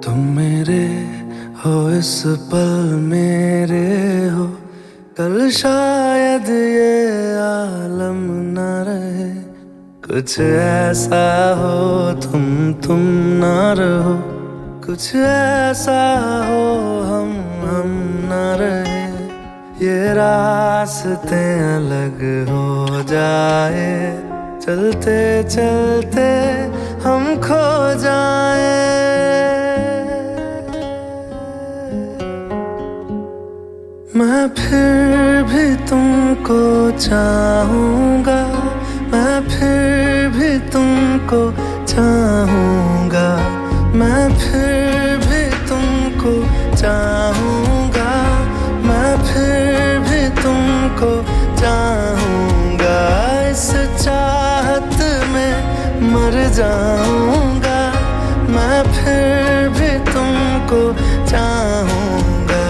तुम मेरे हो इस पल मेरे हो, कल शायद ये आलम न रहे। कुछ ऐसा हो तुम न रहो, कुछ ऐसा हो हम न रहे। ये रास्ते अलग हो जाए, चलते चलते हम खो जाए। मैं फिर भी तुमको चाहूँगा, मैं फिर भी तुमको चाहूँगा, मैं फिर भी तुमको चाहूँगा, मैं फिर भी तुमको चाहूँगा। इस चाहत में मर जाऊँगा, मैं फिर भी तुमको चाहूँगा।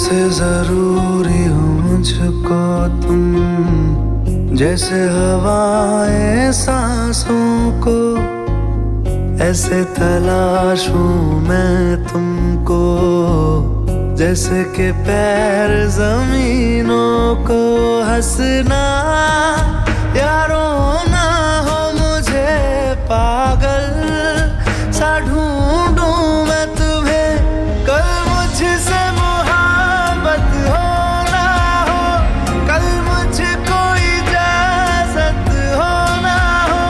जैसे जरूरी हो मुझको तुम, जैसे हवाएं सांसों को, ऐसे तलाशूं मैं तुमको, जैसे के पैर जमीनों को। हंसना या रोना हो मुझे पागल सा ढूंढूं मैं तुम्हें, कल मुझसे मोहब्बत हो ना हो, कल मुझको इजाजत हो ना हो,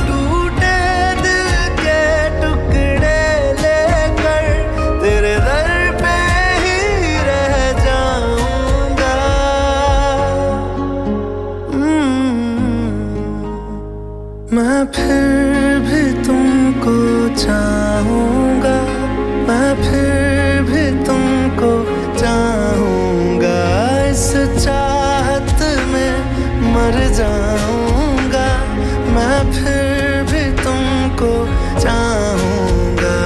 टूटे दिल के टुकड़े लेकर तेरे दर पे ही रह जाऊंगा। मैं फिर भी तुमको चाहूंगा, मैं फिर भी तुमको चाहूंगा, इस चाहत में मर जाऊंगा, मैं फिर भी तुमको चाहूंगा।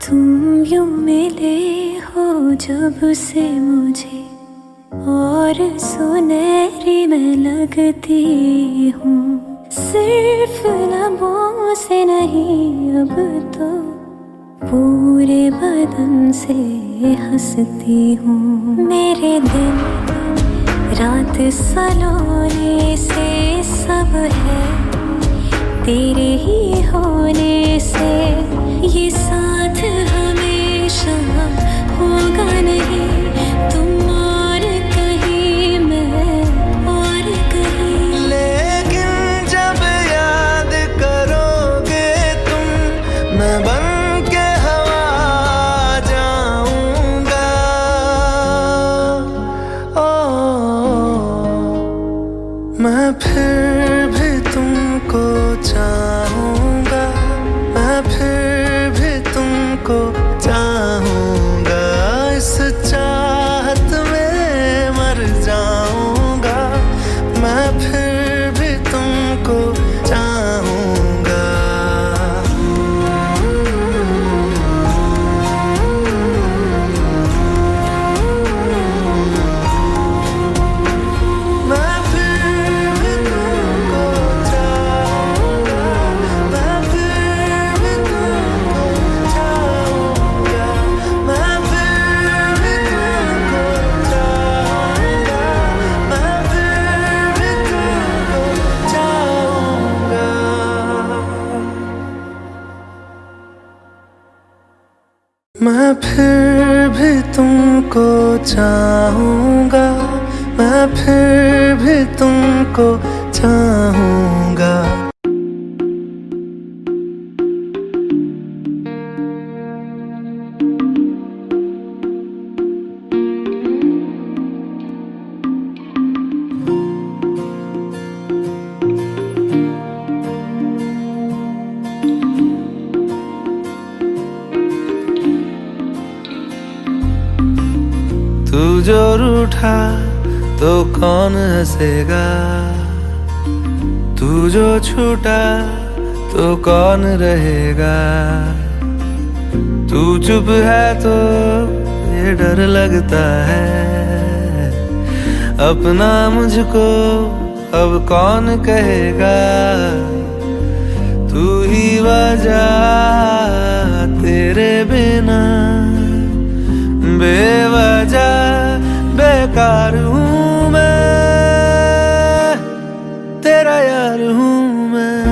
तुम यूं मिले हो जब से मुझे, और सुनहरी मैं लगती हूँ, सिर्फ लबों से नहीं अब तो पूरे बदन से हंसती हूँ। मेरे दिन रात सलोने से सब है तेरे ही होने से, ये साथ हमेशा होगा नहीं, तुम और कहीं मैं और कहीं। लेकिन जब याद करोगे तुम, मैं बन के हवा जाऊंगा। मैं फिर भी तुमको चाहूंगा, मैं फिर भी तुमको चाहूंगा, इस चाहत में मर जाऊंगा, मैं फिर भी तुमको चाहूंगा। मैं फिर भी तुमको चाहूंगा, मैं फिर भी तुमको चाहूंगा, मैं फिर भी तुमको चाहूंगा, मैं फिर भी तुमको चाहूंगा। मैं फिर भी तुमको चाहूंगा, मैं फिर भी तुमको चाहूंगा। तू जो रूठा तो कौन हंसेगा, तू जो छूटा तो कौन रहेगा, तू चुप है तो ये डर लगता है, अपना मुझको अब कौन कहेगा, तू ही वजह तेरे बिना बेवजह बेकार हूँ मैं, तेरा यार हूँ मैं,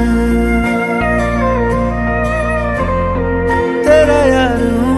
तेरा यार हूँ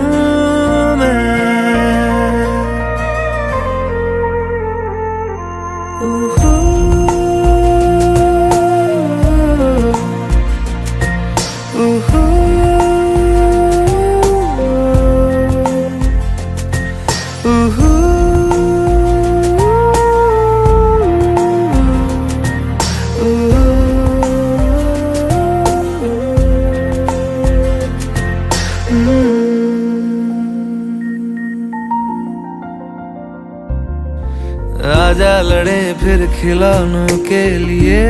आजा लड़े फिर खिलौनों के लिए,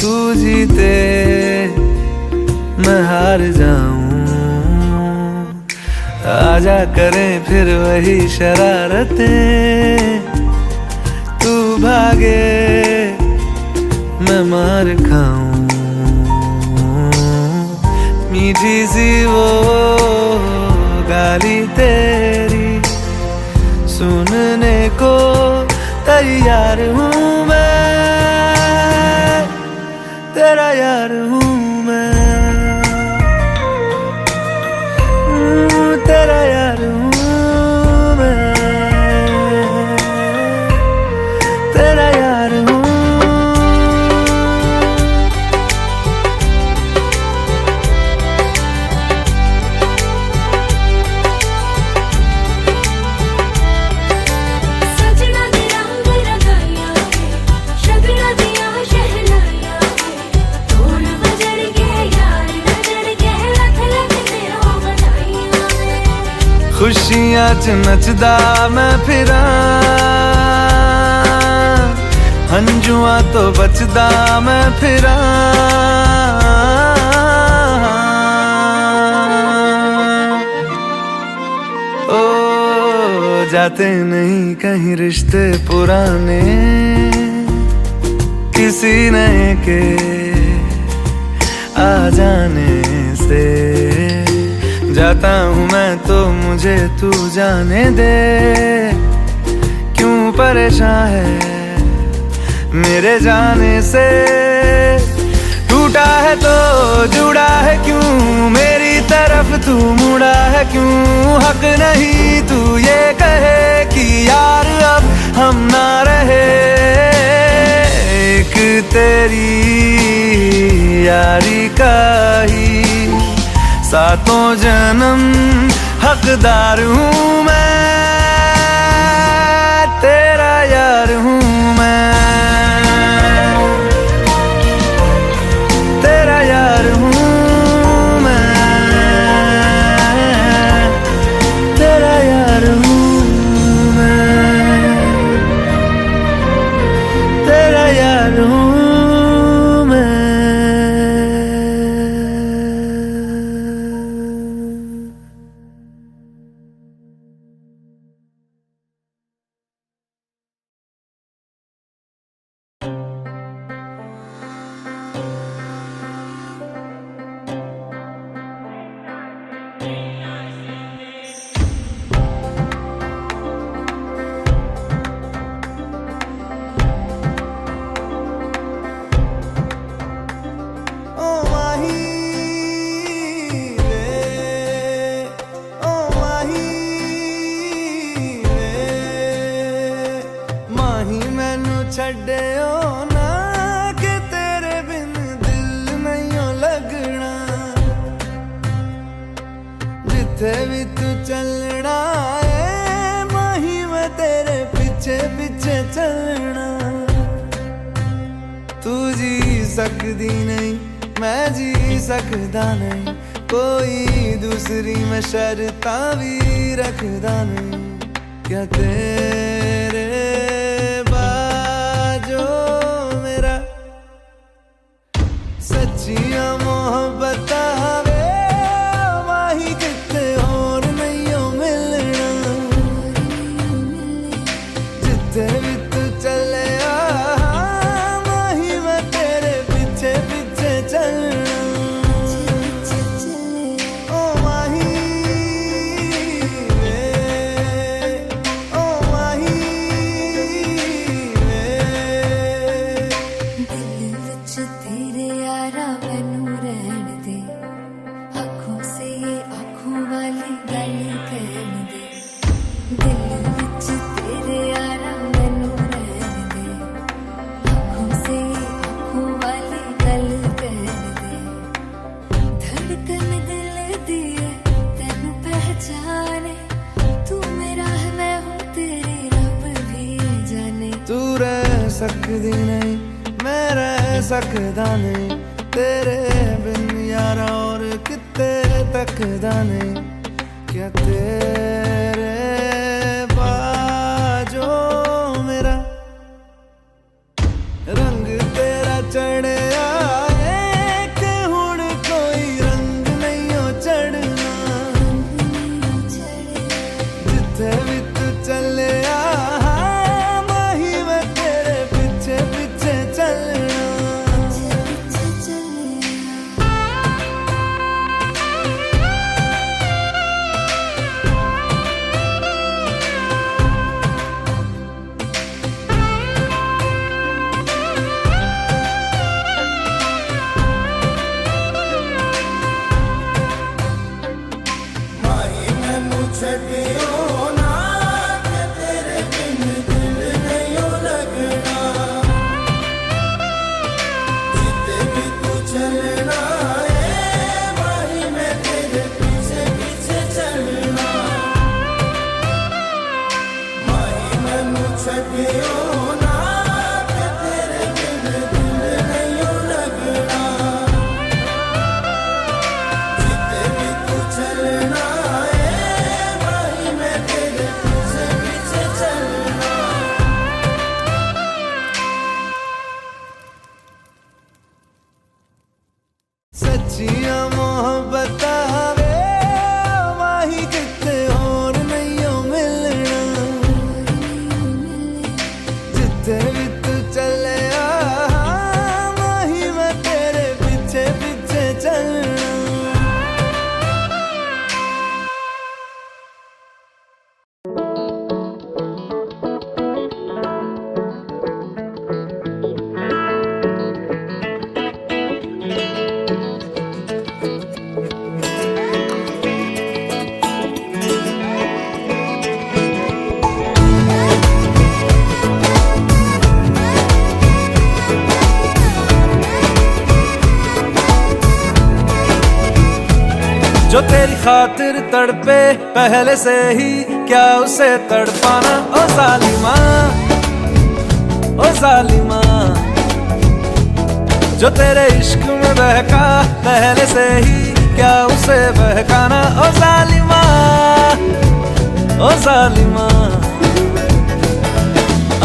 तू जीते मैं हार जाऊं। आजा करें फिर वही शरारतें, तू भागे मैं मार खाऊं। मीठी सी वो गाली तेरी सुनने को तैयार हूँ मैं, तेरा यार हूँ मैं, तेरा यार हूँ मैं, तेरा यार हूँ। खुशियां च नचदा मैं फिरां, हंजुआं तो बचदा मैं फिरां। ओ जाते नहीं कहीं रिश्ते पुराने, किसी नए के आ जाने से। जाता हूँ मैं तो मुझे तू जाने दे, क्यों परेशान है मेरे जाने से। टूटा है तो जुड़ा है क्यों, मेरी तरफ तू मुड़ा है क्यों। हक नहीं तू ये कहे कि यार अब हम ना रहे, एक तेरी यारी का ही सातों जन्म हकदार हूँ मैं, तेरा यार हूँ मैं, तेरा यार हूँ मैं, तेरा यार हूँ मैं, तेरा यार हूँ मैं। छड्डियो ना कि तेरे बिन दिल नहीं लगना, जिथे भी तू चलना है माही मैं तेरे पीछे पीछे चलना। तू जी सकदी नहीं मैं जी सकदा नहीं, कोई दूसरी मैं शर्तां भी रखदा नहीं। क्या तेरे सच्चियां मोहब्बत वे माही किते होर नहीं मिलना, जिथे भी तू चले माही मैं तेरे पीछे पीछे चलना। ओ माही वे, ओ माही वे, दिल विच तेरे यारा मैनू रहन दे, आँखों से आँखों वाली गल कहन दे। दिल विच तेरे यारा मैनू रहन दे, आँखों से आँखों वाली गल कहन दे। धड़कन दिल दी है तैनू पहचाने, तू मेरा है मैं हूँ तेरी रब भी जाने। तू रह सकदी नहीं मैं रह सकदा नहीं, तेरे बिन यारा और किते तकदा नहीं। क्या तेरे बाजो जिथे भी तू चले माही मैं तेरे पीछे पीछे चलना। सच्चियां मोहब्बत वे माही किते और नहीं मिलना। जिथे भी तू चले माही मैं तेरे पीछे पीछे चलना। जो तेरी खातिर तड़पे पहले से ही क्या उसे तड़पाना। ओ जालिमा, ओ जालिमा, जो तेरे इश्क में बहका पहले से ही क्या उसे बहकाना। ओ जालिमा, ओ जालिमा,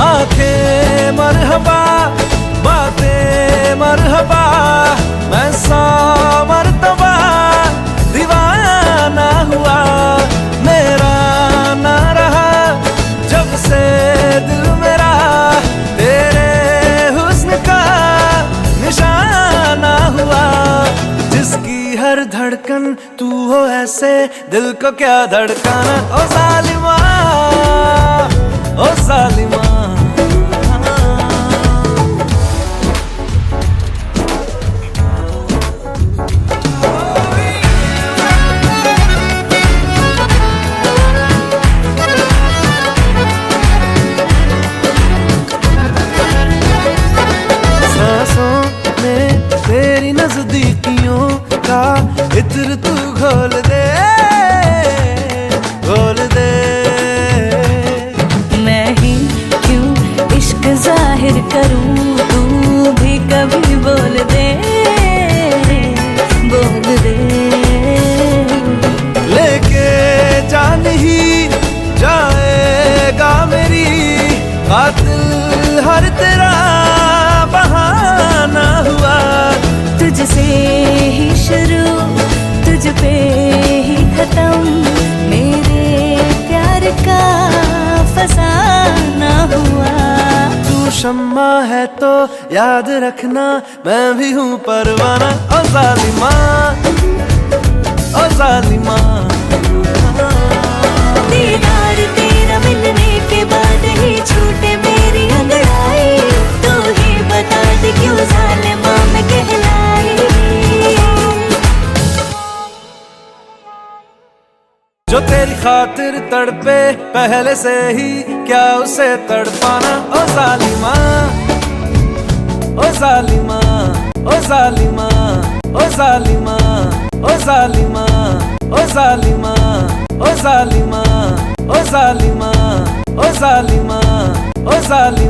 आंखें मरहबा बातें मरहबा, मैं 100 मरतबा दीवाना हुआ। मेरा ना रहा जब से दिल मेरा तेरे हुस्न का निशाना हुआ। जिसकी हर धड़कन तू हो ऐसे दिल को क्या धड़काना। ओ जालिमा, ओ जालिमा, तेरी नजदीकियों का इत्र तू घोल दे, घोल दे। मैं ही क्यों इश्क जाहिर करूं, तू भी कभी बोल दे, बोल दे। लेके जान ही जाएगा मेरी कातिल हर तेरा बहाना हुआ। तुझसे ही शुरू तुझ पे ही खत्म, मेरे प्यार का फसाना हुआ। तू शम्मा है तो याद रखना मैं भी हूँ परवाना। ओ जालिमा, ओ जालिमा, दीदार तेरा मिलने के बाद ही छूटे मेरी अंगड़ाई। तू ही बता दे क्यों जालिमा मैं कहलाई। जो तेरी खातिर तड़पे पहले से ही क्या उसे तड़पाना। ओ जालिमा, ओ जालिमा, ओ जालिमा, ओ जालिमा, ओ जालिमा, ओ जालिमा, ओ जालिमा, ओ जालिमा, ओ जालिमा, ओ जालिमा।